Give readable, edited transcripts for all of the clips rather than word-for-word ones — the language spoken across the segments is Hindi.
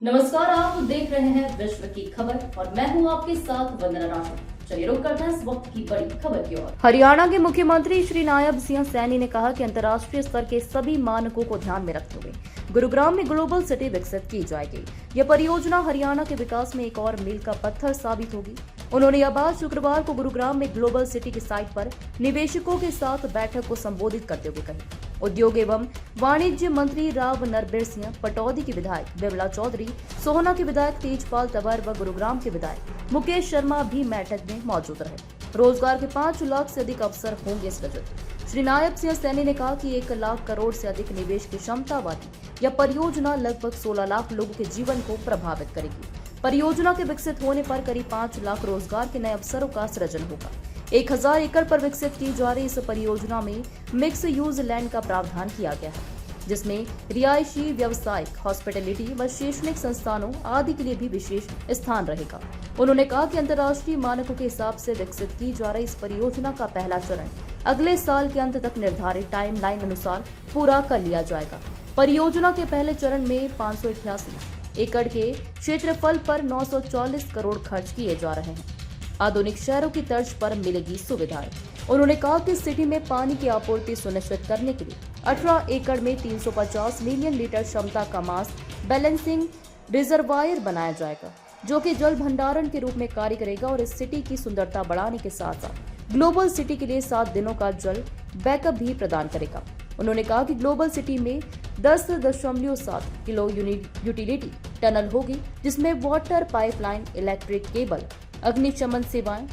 नमस्कार, आप देख रहे हैं विश्व की खबर और मैं हूं आपके साथ वंदना राठौर। चलिए रुक करते हैं इस वक्त की बड़ी खबर की ओर। हरियाणा के मुख्यमंत्री श्री नायब सिंह सैनी ने कहा कि अंतर्राष्ट्रीय स्तर के सभी मानकों को ध्यान में रखते हुए गुरुग्राम में ग्लोबल सिटी विकसित की जाएगी। यह परियोजना हरियाणा के विकास में एक और मील का पत्थर साबित होगी। उन्होंने यह बात शुक्रवार को गुरुग्राम में ग्लोबल सिटी की साइट पर निवेशकों के साथ बैठक को संबोधित करते हुए कही। उद्योग एवं वाणिज्य मंत्री राव नरबीर सिंह, पटौदी की विधायक बिमला चौधरी, सोहना के विधायक तेजपाल तंवर व गुरुग्राम के विधायक मुकेश शर्मा भी बैठक में मौजूद रहे। रोजगार के 5 लाख से अधिक अवसर होंगे सृजित। श्री नायब सिंह सैनी ने कहा कि 1 लाख करोड़ से अधिक निवेश की क्षमता वाली यह परियोजना लगभग 16 लाख लोगों के जीवन को प्रभावित करेगी। परियोजना के विकसित होने पर करीब 5 लाख रोजगार के नए अवसरों का सृजन होगा। 1000 एकड़ पर विकसित की जा रही इस परियोजना में मिक्स यूज लैंड का प्रावधान किया गया है, जिसमें रिहायशी, व्यावसायिक, हॉस्पिटैलिटी व शैक्षणिक संस्थानों आदि के लिए भी विशेष स्थान रहेगा। उन्होंने कहा कि अंतर्राष्ट्रीय मानकों के हिसाब से विकसित की जा रही इस परियोजना का पहला चरण अगले साल के अंत तक निर्धारित टाइमलाइन अनुसार पूरा कर लिया जाएगा। परियोजना के पहले चरण में 588 एकड़ के क्षेत्रफल पर 940 करोड़ खर्च किए जा रहे हैं। आधुनिक शहरों की तर्ज पर मिलेगी सुविधाएं। उन्होंने कहा कि सिटी में पानी की आपूर्ति सुनिश्चित करने के लिए 18 एकड़ में 350 मिलियन लीटर क्षमता का मास बैलेंसिंग रिजर्वायर बनाया जाएगा, जो कि जल भंडारण के रूप में कार्य करेगा और इस सिटी की सुंदरता बढ़ाने के साथ साथ ग्लोबल सिटी के लिए 7 दिनों का जल बैकअप भी प्रदान करेगा। उन्होंने कहा कि ग्लोबल सिटी में 10.7 किलो यूटिलिटी टनल होगी, जिसमें वाटर पाइपलाइन, इलेक्ट्रिक केबल, अग्निशमन सेवाएं,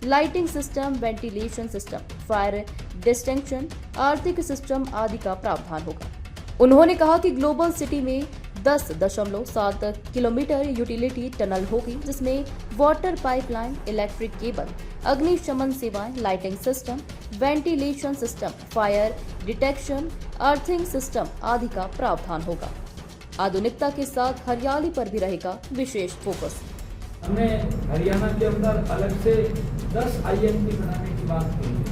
lighting system, ventilation system, fire distinction, आर्थिक सिस्टम आदि का प्रावधान होगा। उन्होंने कहा कि ग्लोबल सिटी में 10.7 किलोमीटर यूटिलिटी टनल होगी, जिसमें वाटर पाइपलाइन, इलेक्ट्रिक केबल, अग्निशमन सेवाएं, lighting system, ventilation system, fire detection, earthing system आदि का प्रावधान होगा। आधुनिकता के साथ हरियाली पर भी रहेगा विशेष फोकस। हमने हरियाणा के अंदर अलग से 10 IMP बनाने की बात की है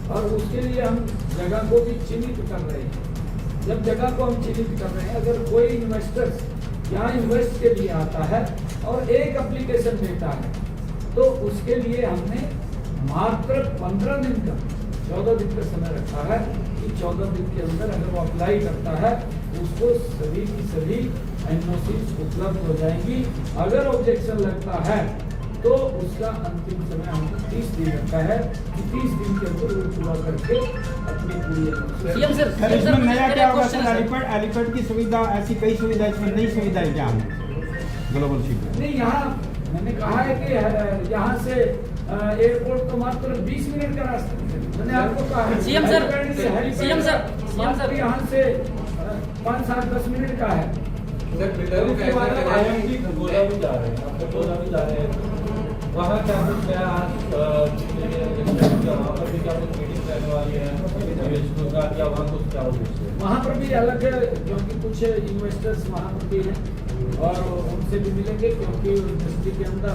और उसके लिए हम जगह को भी चिन्हित कर रहे हैं। जब जगह को हम चिन्हित कर रहे हैं, अगर कोई इन्वेस्टर्स यहाँ इन्वेस्ट के लिए आता है और एक एप्लीकेशन देता है, तो उसके लिए हमने मात्र 15 दिन का 14 दिन का समय रखा है कि 14 दिन के अंदर अगर वो अप्लाई करता है, उसको सभी की सभी एनओसीज उपलब्ध हो जाएंगी। अगर ऑब्जेक्शन लगता है तो उसका अंतिम समय हमको 30 दिन रखा है कि 30 दिन के अंदर वो पूरा करके अपनी पूरी इसमें नया क्या होगा सर? एलिपैड की सुविधा, ऐसी कई सुविधा, इसमें नई सुविधाएं क्या होंगी ग्लोबल सिटी? नहीं, यहाँ मैंने कहा है कि यहाँ से एयरपोर्ट तो मात्र 20 मिनट का रास्ता है। मैंने आपको कहा है सीएम सर यहाँ से 5-7-10 मिनट का है। IMP खरगोला भी जा रहे हैं, आप खरगोला भी जा रहे हैं, वहाँ क्या कुछ नया आज वहाँ पर भी क्या कुछ मीटिंग रहने वाली है निवेशकों का, या वहाँ कुछ क्या उद्देश्य है? वहाँ पर भी अलग है, क्योंकि कुछ इन्वेस्टर्स वहाँ पर भी हैं और उनसे भी मिलेंगे, क्योंकि यूनिवर्सिटी के अंदर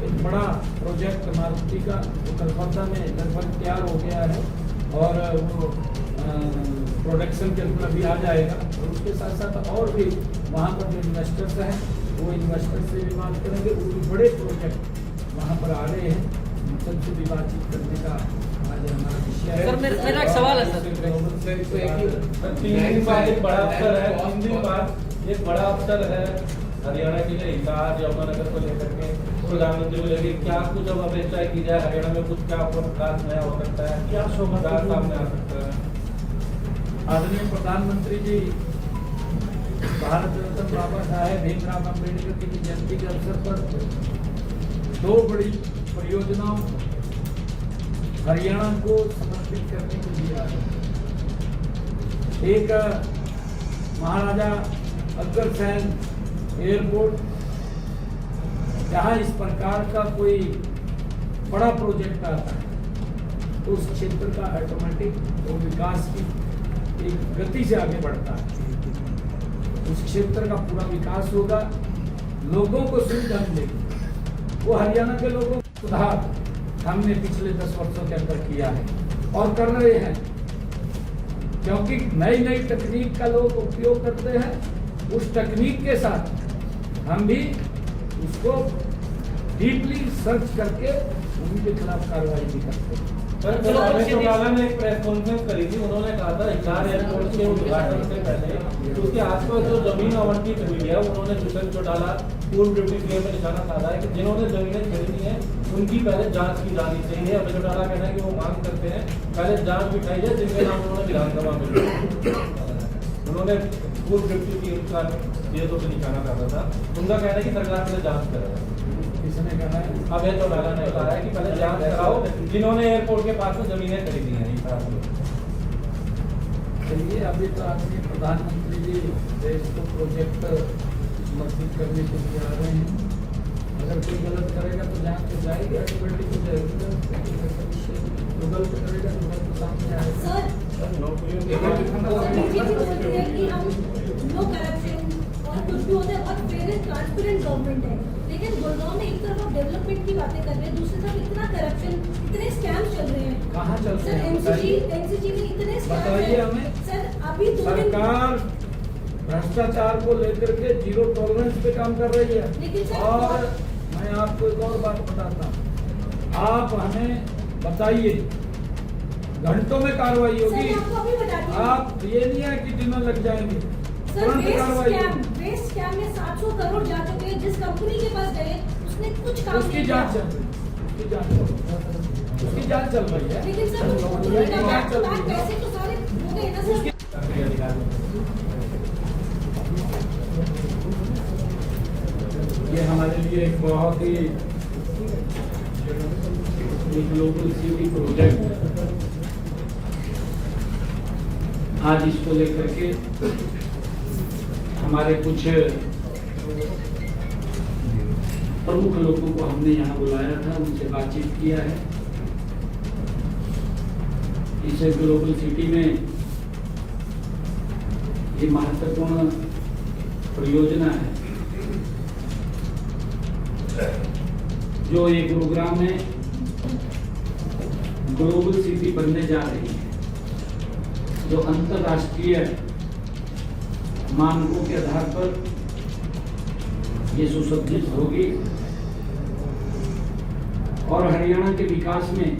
एक बड़ा प्रोजेक्ट मारुति का कलकत्ता में लगभग तैयार हो गया है और वो प्रोडक्शन के अंदर भी आ जाएगा। और उसके साथ साथ और भी वहाँ पर जो इन्वेस्टर्स हैं, वो इन्वेस्टर्स से भी बात करेंगे। वो भी बड़े प्रोजेक्ट वहाँ पर आ रहे हैं, सबसे भी बातचीत करने का आज हमारा विषय है। सर, मेरा एक सवाल है सर। 3 दिन बाद एक बड़ा अवसर है, 3 दिन बाद एक बड़ा अवसर है हरियाणा के लिए, हिसार यमुनानगर को लेकर के प्रधानमंत्री को लेकर क्या कुछ अब अपेक्षा की जाए? हरियाणा में कुछ क्या विकास नया हो सकता है, क्या शोभा सामने आ सकता है? आदरणीय प्रधानमंत्री जी भारत रत्न बाबा साहेब भीमराव अम्बेडकर की जयंती के अवसर पर 2 बड़ी परियोजनाओं हरियाणा को समर्पित करने के लिए आए। एक महाराजा अग्रसेन एयरपोर्ट, जहाँ इस प्रकार का कोई बड़ा प्रोजेक्ट आता है तो उस क्षेत्र का ऑटोमेटिक वो विकास की एक गति से आगे बढ़ता है। उस क्षेत्र का पूरा विकास होगा, लोगों को सुविधा मिलेगी। वो हरियाणा के लोगों को सुधार हमने पिछले 10 वर्षों के अंदर किया है और कर रहे हैं, क्योंकि नई नई तकनीक का लोग उपयोग करते हैं। उस तकनीक के साथ हम भी उसको डीपली सर्च करके उनके खिलाफ कार्रवाई भी करते हैं। सर, रमेश चौटाला ने एक प्रेस कॉन्फ्रेंस करी थी, उन्होंने कहा था हिसार एयरपोर्ट के उद्घाटन से पहले उसके आसपास जो जमीन आवंटित हुई है, उन्होंने दुष्यंत चौटाला पूर्व डिप्टी सीएम पर निशाना साधा है कि जिन्होंने जमीनें खरीदी हैं उनकी पहले जांच की जानी चाहिए। अभी चौटाला कहना है कि वो मांग करते हैं पहले जांच बिठाई जाए जिनके नाम उन्होंने विधानसभा में लिए। उन्होंने पूर्व डिप्टी सीएम का सीएसओ से निशाना साधा था, उनका कहना है कि सरकार पहले जांच करे। किसने कहा है? अभय चौटाला ने कहा है कि पहले जांच कराओ जिन्होंने एयरपोर्ट के पास में जमीनें खरीदी हैं हिसार में। चलिए, अभी तो आपके प्रधानमंत्री जी देश को प्रोजेक्ट समर्पित करने के लिए आ रहे हैं। अगर कोई गलत करेगा तो जांच हो जाएगी, ऑटोमेटिक हो जाएगी। जो गलत करेगा तो गलत सामने आएगा। सर, बीजेपी बोलती है कि हम नो करप्शन और कुछ भी होता है और फेयर एंड ट्रांसपेरेंट गवर्नमेंट है, लेकिन गुड़गांव में एक तरफ आप डेवलपमेंट की बातें कर रहे हैं, दूसरी तरफ इतना करप्शन, इतने स्कैम्स चल रहे हैं। कहाँ चल रहे सर, हैं? एनसीजी में इतने स्कैम बताइए हैं। हमें। सर, अभी 2 दिन सरकार भ्रष्टाचार को लेकर के जीरो टॉलरेंस पे काम कर रही है। लेकिन सर, और मैं आपको एक और बात बताता हूँ, आप हमें बताइए, घंटों में कार्रवाई सर, होगी। मैं आपको अभी बता दी। आप ये नहीं है कि दिनों लग जाएंगे, सर, तुरंत कार्रवाई होगी। वेस्ट स्कैम में 700 करोड़ जा चुके हैं। जिस कंपनी के पास गए उसने कुछ काम उसकी नहीं जांच किया। चल रही है, उसकी जांच चल रही है। लेकिन सर, कुछ बैक टू बैक पैसे तो सारे हो गए ना सर। सरकारी अधिकारी ये हमारे लिए एक बहुत ही ग्लोबल सिटी प्रोजेक्ट है। आज इसको लेकर के हमारे कुछ प्रमुख लोगों को हमने यहाँ बुलाया था, उनसे बातचीत किया है। इस ग्लोबल सिटी में ये महत्वपूर्ण परियोजना है जो ये गुरुग्राम में ग्लोबल सिटी बनने जा रही है, जो अंतरराष्ट्रीय मानकों के आधार पर ये सुसज्जित होगी और हरियाणा के विकास में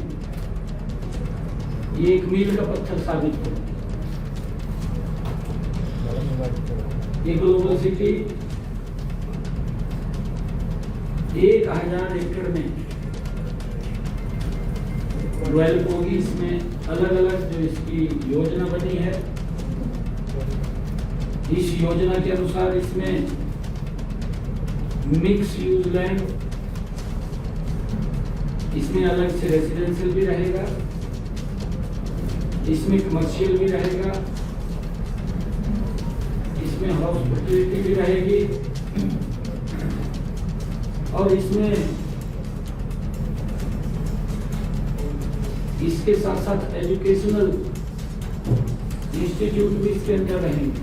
ये एक मील का पत्थर साबित होगा। ये ग्लोबल सिटी 1000 एकड़ में डेवलप होगी। इसमें अलग अलग जो इसकी योजना बनी है, इस योजना के अनुसार इसमें मिक्स यूज लैंड, इसमें अलग से रेजिडेंशियल भी रहेगा, इसमें कमर्शियल भी रहेगा, इसमें हॉस्पिटलिटी भी रहेगी और इसमें इसके साथ साथ एजुकेशनल इंस्टीट्यूट भी इसके अंदर रहेंगे,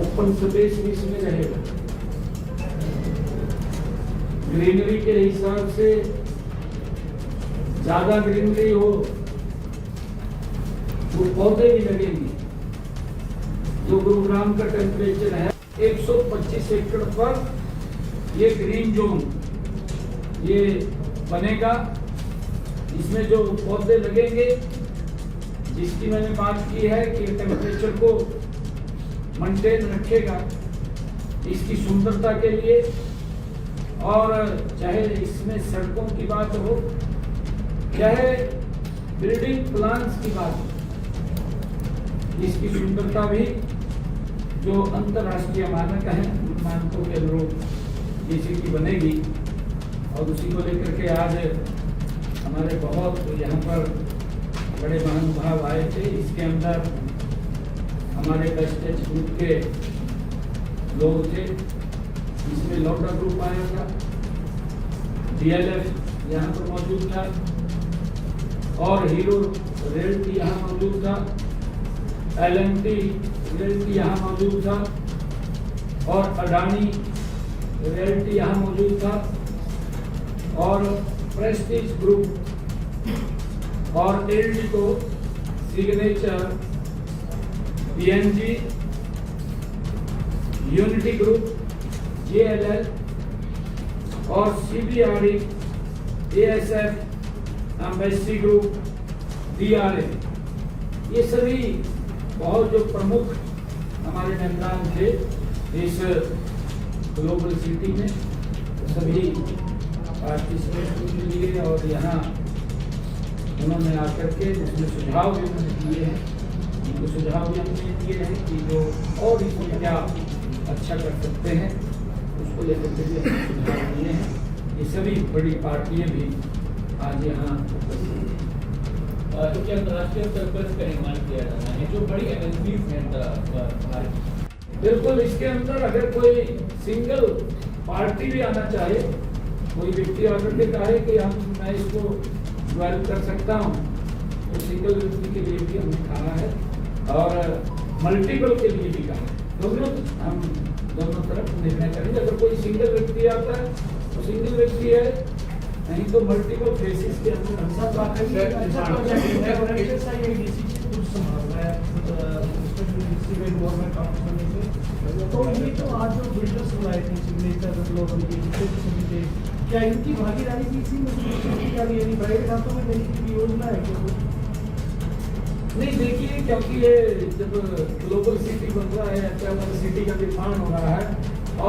ओपन स्पेस भी इसमें रहेगा। ग्रीनरी के हिसाब से ज्यादा ग्रीनरी हो तो पौधे भी लगेंगे। जो गुरुग्राम का टेम्परेचर है 125 एकड़ पर ये ग्रीन जोन ये बनेगा। इसमें जो पौधे लगेंगे, जिसकी मैंने बात की है कि टेम्परेचर को मेंटेन रखेगा इसकी सुंदरता के लिए, और चाहे इसमें सड़कों की बात हो, चाहे बिल्डिंग प्लान्स की बात हो, इसकी सुंदरता भी जो अंतर्राष्ट्रीय मानक है उन मानकों के अनुरूप ये सिटी बनेगी। और उसी को लेकर के आज हमारे बहुत यहाँ पर बड़े महानुभाव आए थे। इसके अंदर हमारे वेस्टेज ग्रुप के लोग थे, इसमें लौटा ग्रुप आया था, DLF यहाँ पर मौजूद था और हीरो रियल्टी यहाँ मौजूद था, LNT रियल्टी यहाँ मौजूद था और अडानी रियल्टी यहाँ मौजूद था और प्रेस्टीज ग्रुप और Eldeco, signature, PNG, unity group, JLL और CBRE, ASF, embassy group, DRA, ये सभी बहुत जो प्रमुख हमारे मेहमान थे इस ग्लोबल सिटी में, सभी पार्टिसिपेट लिए और यहाँ उन्होंने आकर के उसमें सुझाव भी उन्होंने दिए हैं। उनको सुझाव भी हमने दिए हैं कि जो और इसमें क्या अच्छा कर सकते हैं उसको लेकर के भी हमने सुझाव दिए हैं। ये सभी बड़ी पार्टियां भी आज यहाँ उपस्थित हैं। क्योंकि अंतर्राष्ट्रीय स्तर पर इसका निर्माण किया जाना है, जो बड़ी एमएनसीज हैं भारत। बिल्कुल, इसके अंदर अगर कोई सिंगल पार्टी भी आना चाहे, कोई व्यक्ति आकर के कहे कि मैं इसको ज्वाइन कर सकता हूँ, तो सिंगल व्यक्ति के लिए भी हमने कहा है और मल्टीपल के लिए भी कहा है। हम दोनों तरफ निर्णय करेंगे। अगर कोई सिंगल व्यक्ति आता है तो सिंगल व्यक्ति है, नहीं तो मल्टीपल फेसिस के अंदर तो ये जो आज जो बिल्डर्स बुलाए थे सिग्नेचर ग्लोबल के जितने थे, क्या इनकी भागीदारी भी इसी में क्या यानी प्राइवेट हाथों में देने की योजना है क्या? नहीं, देखिए, क्योंकि ये जब ग्लोबल सिटी बन रहा है, ग्लोबल सिटी का निर्माण हो रहा है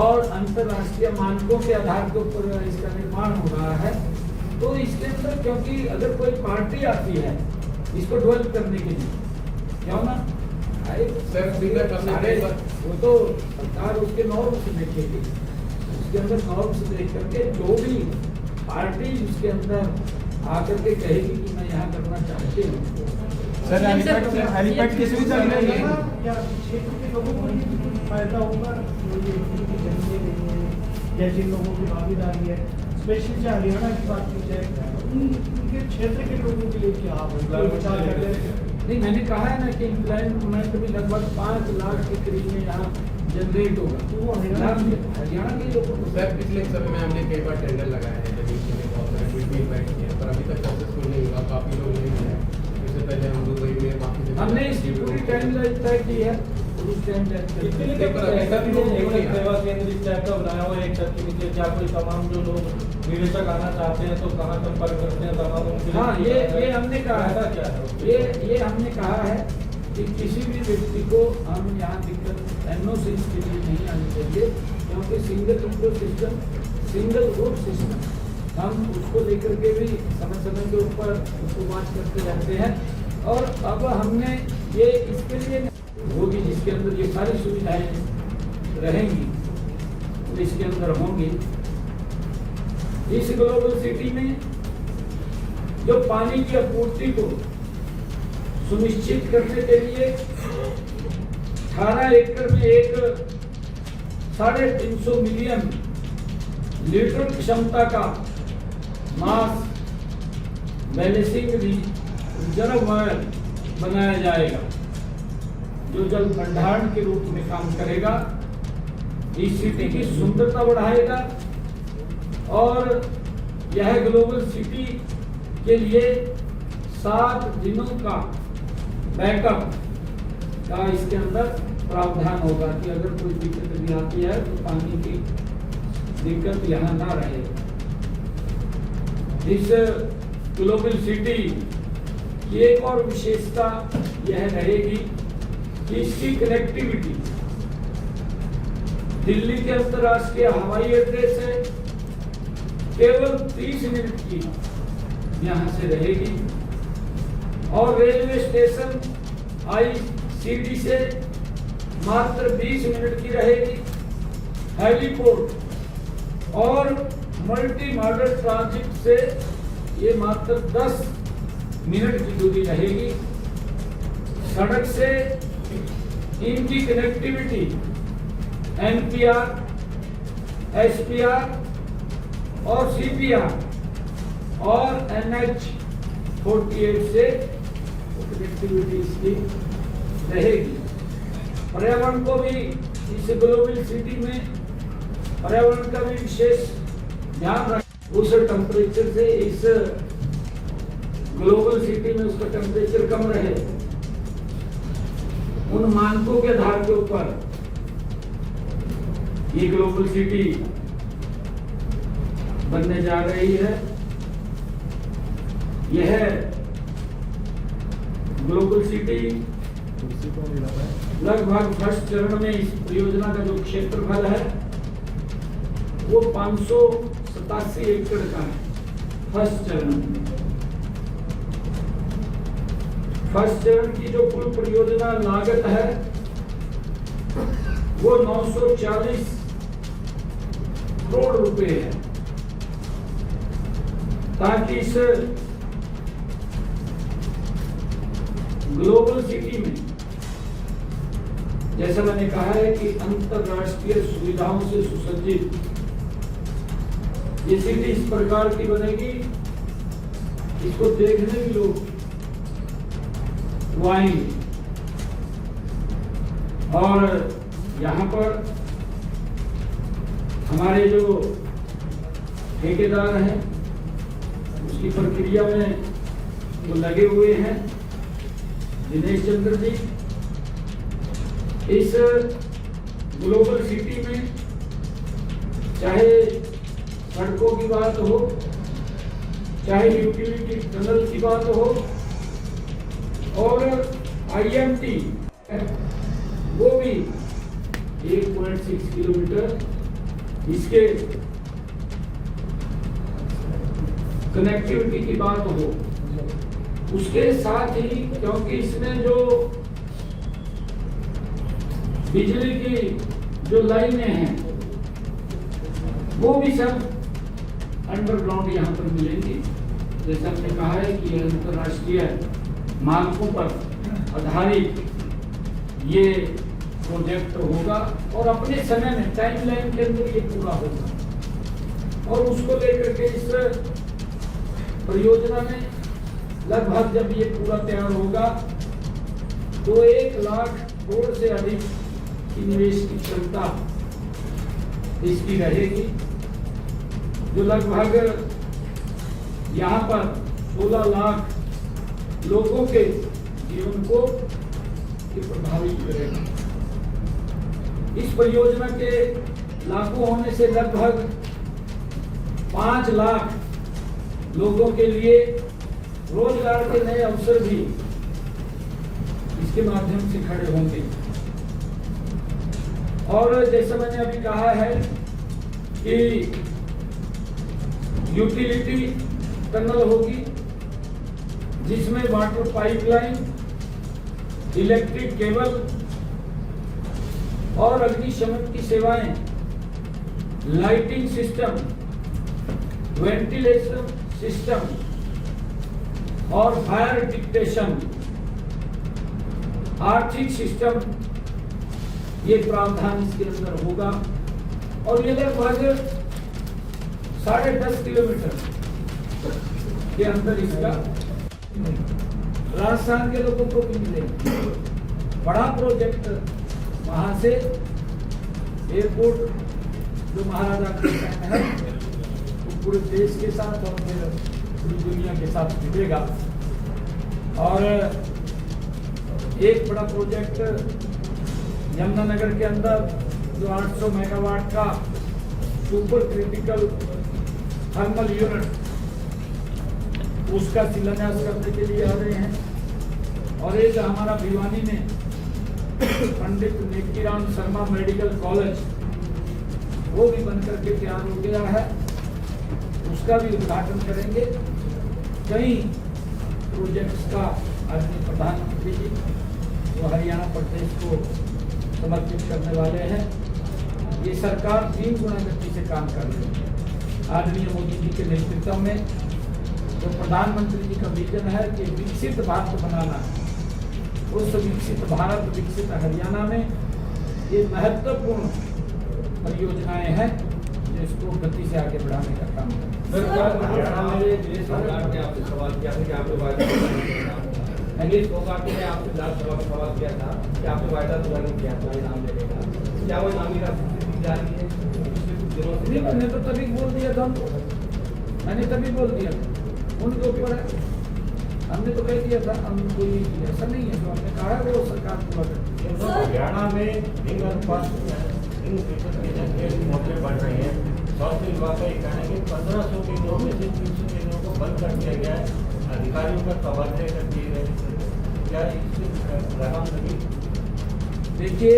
और अंतर्राष्ट्रीय मानकों के आधार के ऊपर इसका निर्माण हो रहा है, तो इसके अंदर क्योंकि अगर कोई पार्टी आती है इसको डेवलप करने के लिए, क्यों ना वो तो सरकार उसके नॉर्म्स देखेगी, उसके अंदर नॉर्म्स देख करके जो भी पार्टी उसके अंदर आकर के कहेगी कि मैं यहाँ करना चाहती हूँ। सर, हेलीपैड की सुविधा मिलेगी क्या क्षेत्र के लोगों को भी कुछ फायदा होगा? या जिन लोगों की भागीदारी है, स्पेशली जो हरियाणा की बात की जाए, उनके क्षेत्र के लोगों के लिए क्या विचार करते हैं? नहीं, मैंने कहा है ना कि एम्प्लॉयमेंट भी लगभग 5 लाख के करीब में यहाँ जनरेट होगा। तो वो हरियाणा के लोगों को सर, पिछले समय में हमने कई बार टेंडर लगाए हैं, जमीन के लिए बहुत सारे फीडबैक किए, पर अभी तक सक्सेसफुल नहीं हुआ, काफी लोग नहीं मिले। इससे पहले हम दुबई में हमने इसकी पूरी टाइमलाइन तय की है। सेवा केंद्र इस टाइप का बनाया हुआ है एक छत के नीचे, क्या कोई तमाम जो लोग निवेशक आना चाहते हैं तो कहाँ संपर्क करते हैं तमाम उनके? हाँ, ये हमने कहा है, क्या है ये हमने कहा है कि किसी भी व्यक्ति को हम यहाँ दिक्कत NOC के लिए नहीं आनी चाहिए, क्योंकि single window system, single route system, हम उसको लेकर के भी समय समय के ऊपर उसको जांच करते रहते हैं। और अब हमने ये इसके लिए होगी जिसके अंदर ये सारी सुविधाएं रहेंगी, तो इसके अंदर होंगी। इस ग्लोबल सिटी में जो पानी की आपूर्ति को सुनिश्चित करने के लिए 18 एकड़ में एक 350 मिलियन लीटर क्षमता का मास बैलेंसिंग रिजर्वायर बनाया जाएगा, जो जल भंडारण के रूप में काम करेगा, इस सिटी की सुंदरता बढ़ाएगा और यह ग्लोबल सिटी के लिए 7 दिनों का बैकअप का इसके अंदर प्रावधान होगा कि अगर कोई दिक्कत भी आती है तो पानी की दिक्कत यहाँ ना रहे। इस ग्लोबल सिटी की एक और विशेषता यह रहेगी कि इसकी कनेक्टिविटी दिल्ली के अंतर्राष्ट्रीय हवाई अड्डे से केवल 30 मिनट की यहाँ से रहेगी और रेलवे स्टेशन ICD से मात्र 20 मिनट की रहेगी। हेलीपोर्ट और मल्टी मॉडल ट्रांजिट से ये मात्र 10 मिनट की दूरी रहेगी। सड़क से इनकी कनेक्टिविटी NPR, SPR और CPR और NH48 से कनेक्टिविटी इसकी रहेगी। पर्यावरण को भी इस ग्लोबल सिटी में पर्यावरण का भी विशेष ध्यान रख, उस टेम्परेचर से इस ग्लोबल सिटी में उसका टेम्परेचर कम रहे, उन मानकों के आधार के ऊपर ये ग्लोबल सिटी बनने जा रही है। यह ग्लोबल सिटी लगभग फर्स्ट चरण में इस परियोजना का जो क्षेत्रफल है वो 587 एकड़ का है। फर्स्ट चरण की जो कुल परियोजना लागत है वो 940 करोड़ रुपए है, ताकि इस ग्लोबल सिटी में, जैसा मैंने कहा है कि अंतरराष्ट्रीय सुविधाओं से सुसज्जित ये सिटी इस प्रकार की बनेगी, इसको देखने भी लोग आएंगे। और यहाँ पर हमारे जो ठेकेदार हैं उसकी प्रक्रिया में वो लगे हुए हैं, दिनेश चंद्र जी। इस ग्लोबल सिटी में चाहे सड़कों की बात हो, चाहे यूटिलिटी टनल की बात हो, और IMT वो भी 1.6 किलोमीटर इसके कनेक्टिविटी की बात हो, उसके साथ ही क्योंकि इसमें जो बिजली की जो लाइनें हैं वो भी सब अंडरग्राउंड यहाँ पर मिलेंगी। जैसा हमने कहा है कि अंतरराष्ट्रीय मानकों पर आधारित ये प्रोजेक्ट होगा और अपने समय में टाइमलाइन के अंदर ये पूरा होगा। और उसको लेकर के इस परियोजना में लगभग जब ये पूरा तैयार होगा तो 1 लाख करोड़ से अधिक की निवेश की क्षमता इसकी रहेगी, जो लगभग यहाँ पर 16 लाख लोगों के जीवन को प्रभावित करेगा। इस परियोजना के लागू होने से लगभग 5 लाख लोगों के लिए रोजगार के नए अवसर भी इसके माध्यम से खड़े होंगे। और जैसा मैंने अभी कहा है कि यूटिलिटी टनल होगी जिसमें वाटर पाइपलाइन, इलेक्ट्रिक केबल और अग्निशमन की सेवाएं, लाइटिंग सिस्टम, वेंटिलेशन सिस्टम और फायर डिटेक्शन, आर्थिक सिस्टम, ये प्रावधान इसके अंदर होगा। और ये लगभग 10.5 किलोमीटर के अंदर इसका राजस्थान के लोगों को भी मिलेगा। बड़ा प्रोजेक्ट वहां से एयरपोर्ट जो महाराजा का है वो पूरे देश के साथ और फिर पूरी दुनिया के साथ जुड़ेगा। और एक बड़ा प्रोजेक्ट यमुनानगर के अंदर जो 800 मेगावाट का सुपर क्रिटिकल थर्मल यूनिट, उसका शिलान्यास करने के लिए आ रहे हैं। और एक हमारा भिवानी में पंडित नेकीराम शर्मा मेडिकल कॉलेज वो भी बनकर के तैयार हो गया है, उसका भी उद्घाटन करेंगे। कई प्रोजेक्ट्स का आदरणीय प्रधानमंत्री जी वो हरियाणा प्रदेश को समर्पित करने वाले हैं। ये सरकार 3 गुना गति से काम कर रही है। आदरणीय मोदी जी के नेतृत्व में जो प्रधानमंत्री जी का विजन है कि विकसित भारत बनाना है, उस विकसित भारत, विकसित हरियाणा में ये महत्वपूर्ण परियोजनाएं हैं जो इसको गति से आगे बढ़ाने का काम करें। हरियाणा में दिनेश फोगाट ने आपसे सवाल किया था कि आपने वायदा दिनेश फोगाट ने आपसे विधानसभा में सवाल किया था कि आपने वायदा पूरा नहीं किया था इनाम देने का, क्या वो इनामी राशि दी जा रही है? मैंने तो तभी बोल दिया था, मैंने तभी बोल दिया था, उनके ऊपर है। हमने तो कह दिया था, हम कोई ऐसा नहीं है जो हमने कहा है वो सरकार पूरा करती है। हरियाणा में 3% की संख्या मौतें बढ़ रही हैं। स्वास्थ्य विभाग का ये कहना है कि 1500 केंद्रों में से 300 केंद्रों को बंद कर दिया गया है, अधिकारियों का तबादले कर दिए गए। क्या इससे रकम लगी? देखिए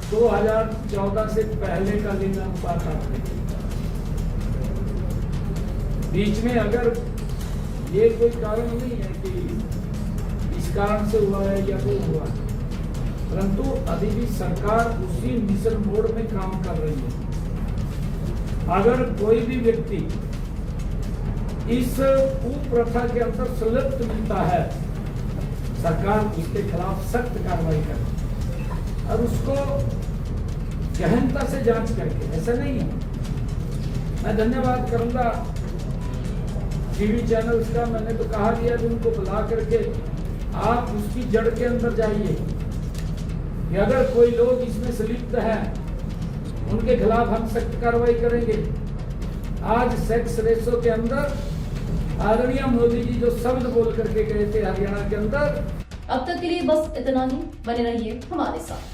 2014 से पहले का लिंग अनुपात आपने बीच में अगर ये कोई कारण नहीं है कि इस कारण से हुआ है या वो हुआ है, परंतु अभी भी सरकार उसी मिशन मोड में काम कर रही है। अगर कोई भी व्यक्ति इस कुप्रथा के अंदर संलिप्त मिलता है, सरकार उसके खिलाफ सख्त कार्रवाई करे और उसको गहनता से जांच करके, ऐसा नहीं है। मैं धन्यवाद करूंगा टीवी चैनल्स का। मैंने तो कहा दिया कि उनको बुला करके आप उसकी जड़ के अंदर जाइए कि अगर कोई लोग इसमें संलिप्त है उनके खिलाफ हम सख्त कार्रवाई करेंगे। आज सेक्स रेशो के अंदर आदरणीय मोदी जी जो शब्द बोल करके गए थे हरियाणा के अंदर, अब तक के लिए बस इतना ही। बने रहिए हमारे साथ।